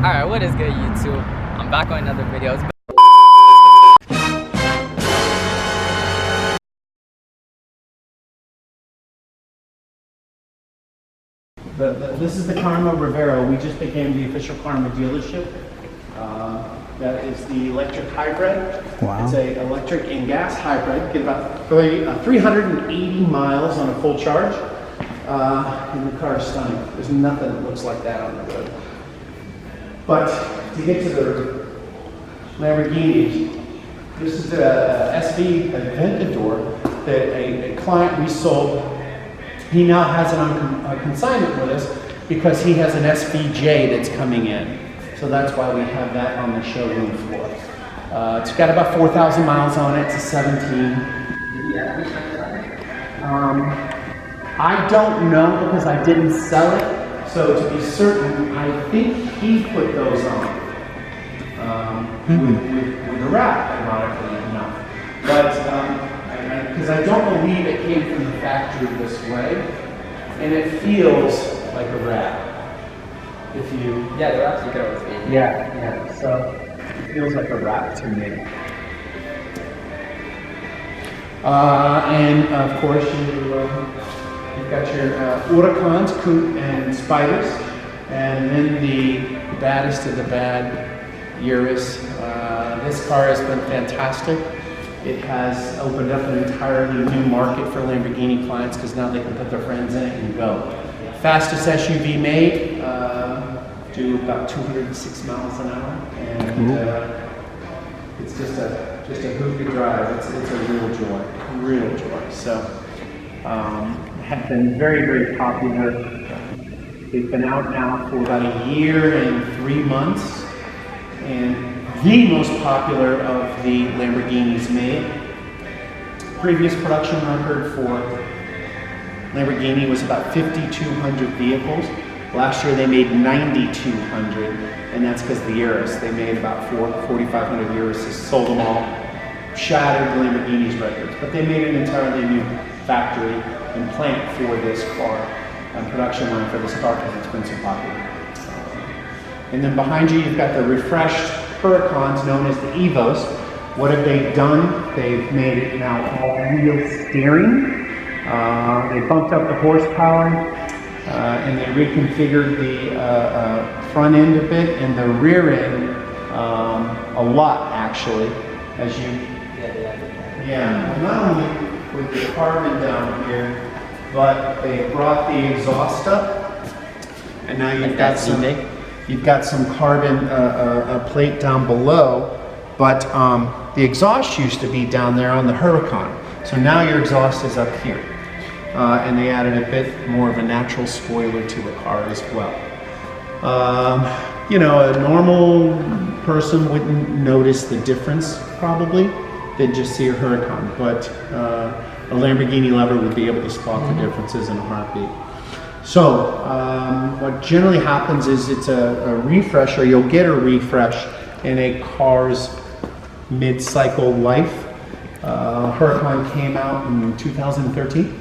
Alright, what is good, YouTube? I'm back on another video. This is the Karma Rivera. We just became the official Karma dealership. That is the electric hybrid. Wow. It's a electric and gas hybrid. Get about 380 miles on a full charge. And the car is stunning. There's nothing that looks like that on the road. But to get to the Lamborghini, this is a SV Aventador that a client we sold. He now has it on consignment with us because he has an SVJ that's coming in. So that's why we have that on the showroom floor. It's got about 4,000 miles on it. It's a 17. I don't know because I didn't sell it. So to be certain, I think he put those on with a wrap, ironically enough. But because I don't believe it came from the factory this way, and it feels like a wrap. If you the wraps you could always eat. yeah, so it feels like a wrap to me. And of course you've got your Huracans, Coupe, and Spiders, and then the baddest of the bad, Urus. This car has been fantastic. It has opened up an entirely new market for Lamborghini clients because now they can put their friends in it and go. Fastest SUV made, do about 206 miles an hour, and it's just a hoot to drive. It's a real joy. So have been very popular. They've been out now for about a year and 3 months, and the most popular of the Lamborghinis made. Previous production record for Lamborghini was about 5,200 vehicles. Last year they made 9,200, and that's because the Urus. They made about 4,500 Uruses, sold them all, shattered Lamborghini's records. But they made an entirely new factory and plant for this car, and production line for this car because it's been so popular. And then behind you, you've got the refreshed Huracans known as the Evos. What have they done? They've made it now all-wheel steering. They bumped up the horsepower, and they reconfigured the front end a bit and the rear end a lot, actually. As you, not only with the carbon down here, but they brought the exhaust up, and now you've got some carbon plate down below, but the exhaust used to be down there on the Huracan. So now your exhaust is up here. And they added a bit more of a natural spoiler to the car as well. You know, a normal person wouldn't notice the difference probably. They'd just see a Huracan, but a Lamborghini lover would be able to spot the differences in a heartbeat. So what generally happens is it's a refresh, or you'll get a refresh in a car's mid-cycle life. Huracan came out in 2013.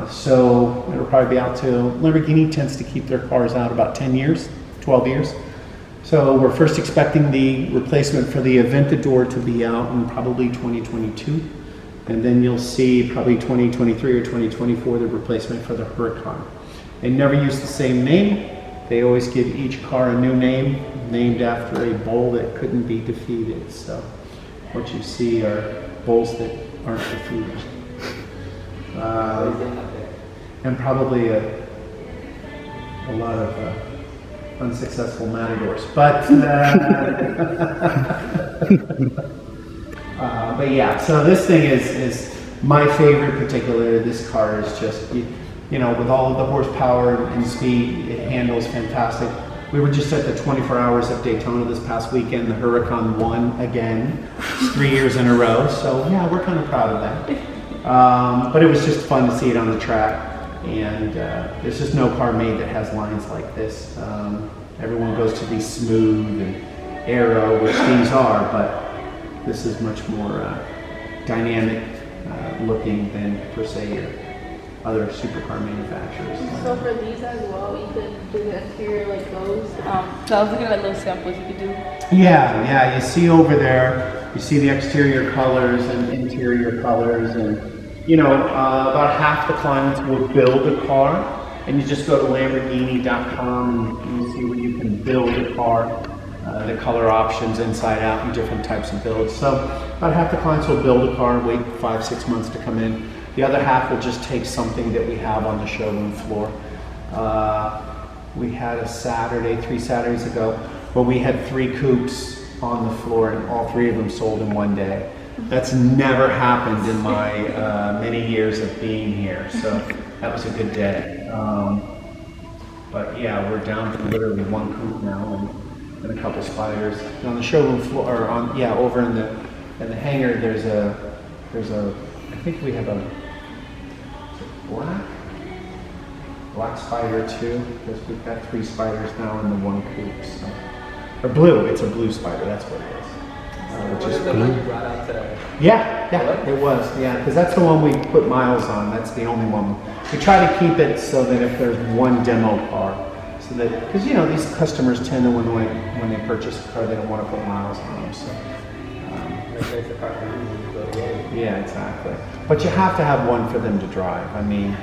So it'll probably be out till, Lamborghini tends to keep their cars out about 10 years, 12 years. So we're first expecting the replacement for the Aventador to be out in probably 2022. And then you'll see probably 2023 or 2024 the replacement for the Huracan. They never use the same name. They always give each car a new name, named after a bull that couldn't be defeated. So what you see are bulls that aren't defeated. And probably a lot of unsuccessful matadors, but yeah. So this thing is my favorite. Particularly, this car is just you know, with all of the horsepower and speed, it handles fantastic. We were just at the 24 Hours of Daytona this past weekend. The Huracan won again, 3 years in a row. So yeah, we're kind of proud of that. But it was just fun to see it on the track. And there's just no car made that has lines like this. Everyone goes to these smooth and aero, which these are, but this is much more dynamic looking than per se other supercar manufacturers. So for these as well, you could do the exterior like those. So I was looking at little samples you could do. Yeah, you see over there, you see the exterior colors and interior colors, and you know, about half the clients will build a car, and you just go to Lamborghini.com and you see where you can build a car, the color options inside out and different types of builds. So about half the clients will build a car, wait 5-6 months to come in. The other half will just take something that we have on the showroom floor. We had a Saturday, 3 Saturdays ago, where we had 3 coupes on the floor and all 3 of them sold in one day. That's never happened in my many years of being here, so that was a good day. But yeah, we're down to literally 1 coupe now and a couple spiders. And on the showroom floor, or over in the hangar, there's a I think we have a black spider too, because we've got 3 spiders now in the 1 coupe. So. Or blue, it's a blue spider, that's what it is. Which is the one you brought out today? Yeah, it was, because that's the one we put miles on. That's the only one. We try to keep it so that if there's one demo car, so that, because you know, these customers tend to, when they purchase a car, they don't want to put miles on them. So, yeah, exactly. But you have to have one for them to drive. I mean,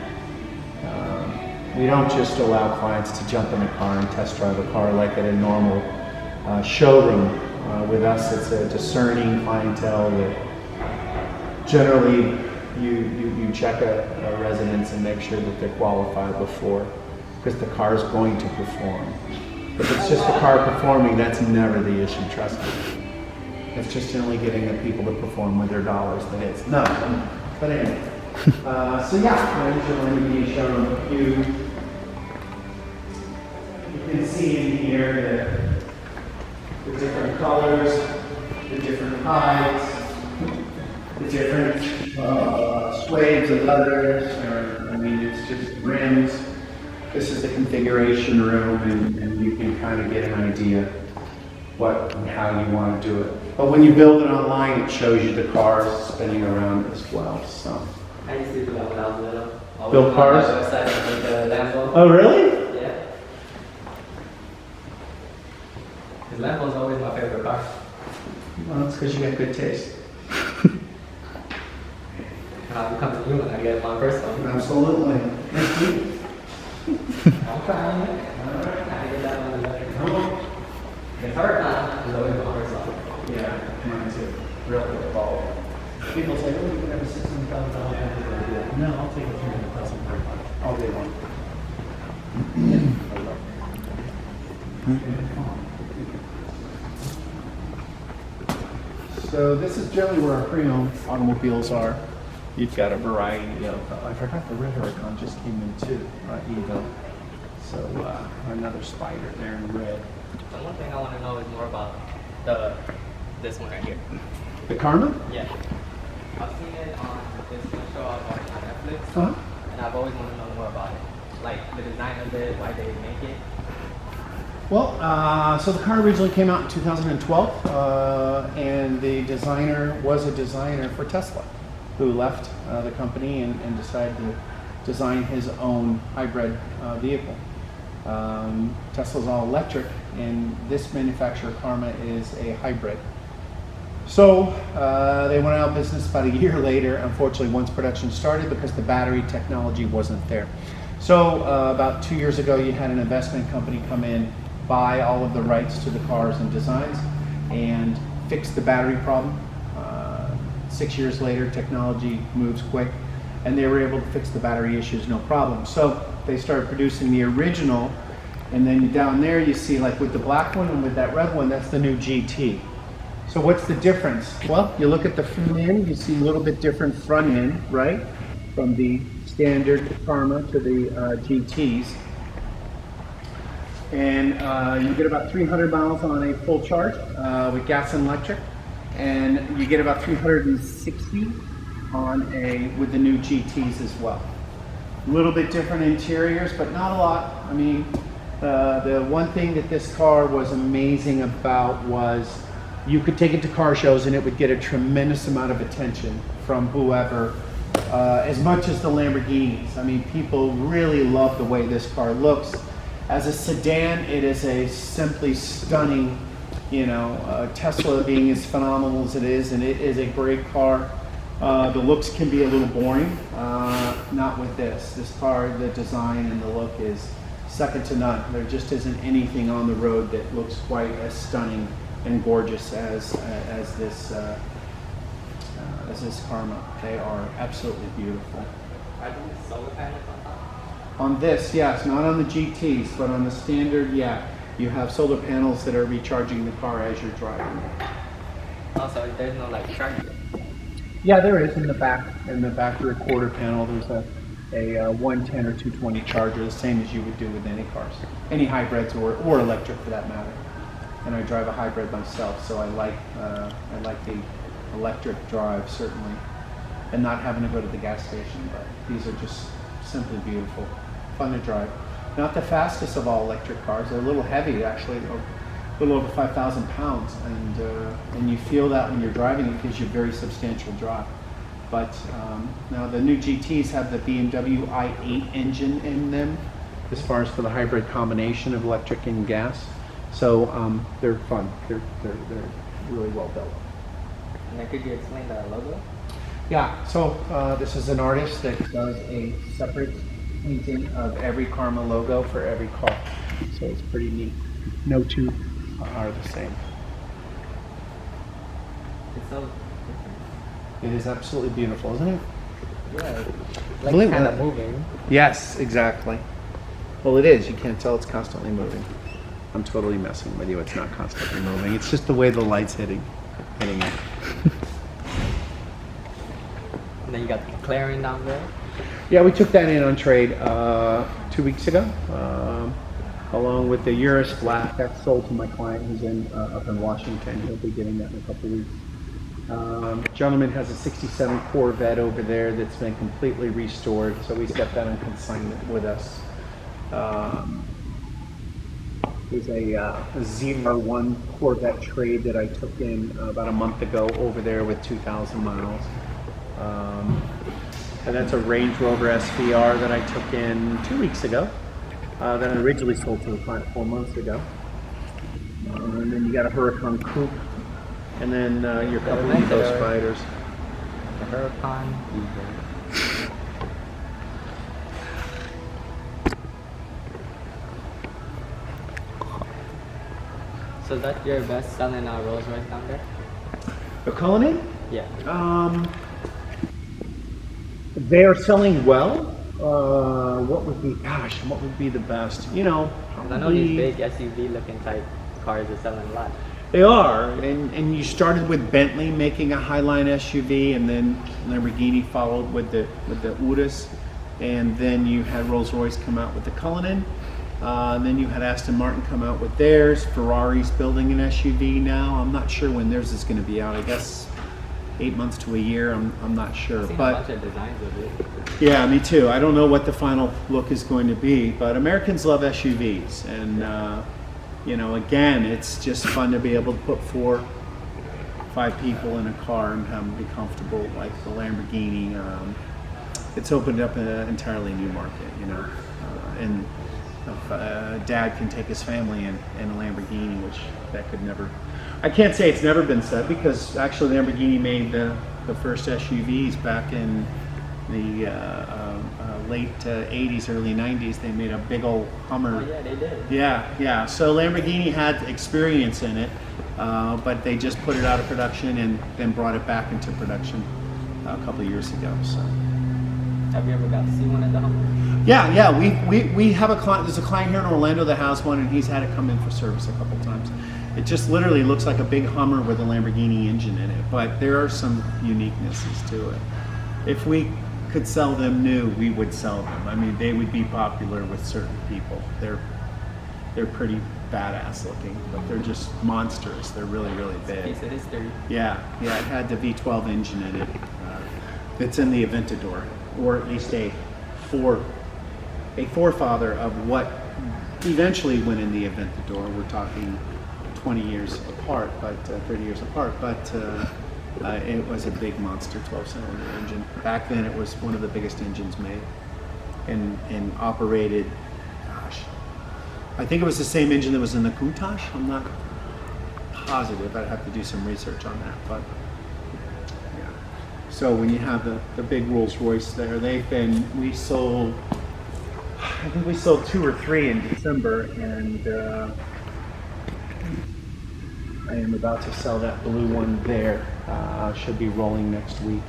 we don't just allow clients to jump in a car and test drive a car like at a normal showroom. With us, it's a discerning clientele that generally you check a residence and make sure that they're qualified before, because the car is going to perform. If it's just the car performing, that's never the issue, trust me. It's just only getting the people to perform with their dollars that it's no. But anyway, so yeah, there's your Lamborghini showroom. You can see in here the different colors, the different heights, the different swathes of leathers, I mean, it's just rims. This is the configuration room, and you can kind of get an idea what and how you want to do it. But when you build it online, it shows you the cars spinning around as well. So. I used to do that when I was little. Build cars? With the Lambo. Oh, really? Yeah. Because Lambo's always my favorite car. Well, that's because you got good taste. I'll come to you when I get my first one. Absolutely. Nice to meet you. I'm trying it. Alright, I get that one better. The third time is always my first one. Yeah, mine too. Real quick follow. People say, oh, you can have a $600,000. No, I'll take a $300,000 all day long. So this is generally where our pre-owned automobiles are. You've got a variety of, I forgot the Red Huracan just came in too, Evo. So another spider there in red. The one thing I want to know is more about this one right here. The Karma? Yeah. I've seen it on this show I was watching on Netflix, and I've always wanted to know more about it. Like the design of it, why they make it. Well, so the car originally came out in 2012, and the designer was a designer for Tesla, who left the company and decided to design his own hybrid vehicle. Tesla's all electric, and this manufacturer, Karma, is a hybrid. So they went out of business about a year later, unfortunately, once production started, because the battery technology wasn't there. So about 2 years ago, you had an investment company come in, buy all of the rights to the cars and designs, and fix the battery problem. 6 years later, technology moves quick, and they were able to fix the battery issues no problem. So they started producing the original, and then down there you see, like with the black one and with that red one, that's the new GT. So what's the difference? Well, you look at the front end, you see a little bit different front end, right? From the standard Karma to the GTs. And you get about 300 miles on a full charge with gas and electric. And you get about 360 on with the new GTs as well. A little bit different interiors, but not a lot. I mean, the one thing that this car was amazing about was you could take it to car shows and it would get a tremendous amount of attention from whoever as much as the Lamborghinis. I mean, people really love the way this car looks. As a sedan, it is a simply stunning, you know, Tesla being as phenomenal as it is, and it is a great car. The looks can be a little boring, not with this. This car, the design and the look is second to none. There just isn't anything on the road that looks quite as stunning and gorgeous as this Karma. They are absolutely beautiful. Are these solar panels on top? On this, yes, not on the GTs, but on the standard, yeah. You have solar panels that are recharging the car as you're driving. Also, there's no like charger. Yeah, there is in the back rear quarter panel. There's a 110 or 220 charger, the same as you would do with any cars, any hybrids or electric for that matter. And I drive a hybrid myself, so I like the electric drive certainly, and not having to go to the gas station. But these are just simply beautiful, fun to drive. Not the fastest of all electric cars. They're a little heavy, actually, a little over 5,000 pounds, and you feel that when you're driving it because you're very substantial drive. But now the new GTs have the BMW i8 engine in them, as far as for the hybrid combination of electric and gas. So they're fun. They're really well built. And then could you explain the logo? Yeah. So this is an artist that does a separate painting of every Karma logo for every car. So it's pretty neat. No two are the same. It's so It is absolutely beautiful, isn't it? yeah, Believe like kind it. of moving. Yes, exactly. Well, it is. You can't tell it's constantly moving. I'm totally messing with you. It's not constantly moving. It's just the way the light's hitting it. And then you got the McLaren down there. Yeah, we took that in on trade 2 weeks ago, along with the Urus Black. That's sold to my client who's up in Washington. He'll be getting that in a couple weeks. Gentleman has a 67 Corvette over there that's been completely restored, so we set that on consignment with us. There's a ZR1 Corvette trade that I took in about a month ago over there with 2,000 miles. And that's a Range Rover SVR that I took in 2 weeks ago, that I originally sold to the client 4 months ago. And then you got a Huracan Coupe, and then your couple of Evo Spiders. The Huracan Evo. So that's your best selling Rolls Royce down there? The Cullinan? Yeah. They are selling well. What would be the best? You know, 'Cause I know these big SUV looking type cars are selling a lot. They are, and you started with Bentley making a Highline SUV, and then Lamborghini followed with the Urus, and then you had Rolls-Royce come out with the Cullinan, and then you had Aston Martin come out with theirs. Ferrari's building an SUV now. I'm not sure when theirs is going to be out. I guess 8 months to a year. I'm not sure, I've seen but a bunch of designs of it. yeah, me too. I don't know what the final look is going to be, but Americans love SUVs, and you know, again, it's just fun to be able to put 4, 5 people in a car and have them be comfortable, like the Lamborghini. It's opened up an entirely new market, you know, and if dad can take his family in a Lamborghini, which that could never. I can't say it's never been said, because actually Lamborghini made the first SUVs back in the late 80s, early 90s. They made a big old Hummer. Oh yeah, they did. Yeah. So Lamborghini had experience in it, but they just put it out of production and then brought it back into production a couple of years ago. So. Have you ever got to see one at the Hummer? Yeah. We have a client. There's a client here in Orlando that has one, and he's had it come in for service a couple times. It just literally looks like a big Hummer with a Lamborghini engine in it, but there are some uniquenesses to it. If we could sell them new, we would sell them. I mean, they would be popular with certain people. They're pretty badass looking, but they're just monsters. They're really, really big. Piece of history. Yeah, it had the V12 engine in it. It's in the Aventador, or at least a forefather of what eventually went in the Aventador. We're talking 20 years apart, but 30 years apart. But It was a big monster 12-cylinder engine. Back then, it was one of the biggest engines made, and operated. Gosh, I think it was the same engine that was in the Countach. I'm not positive. I'd have to do some research on that, but yeah. So when you have the big Rolls Royce there, I think we sold 2 or 3 in December, and I am about to sell that blue one there. Should be rolling next week.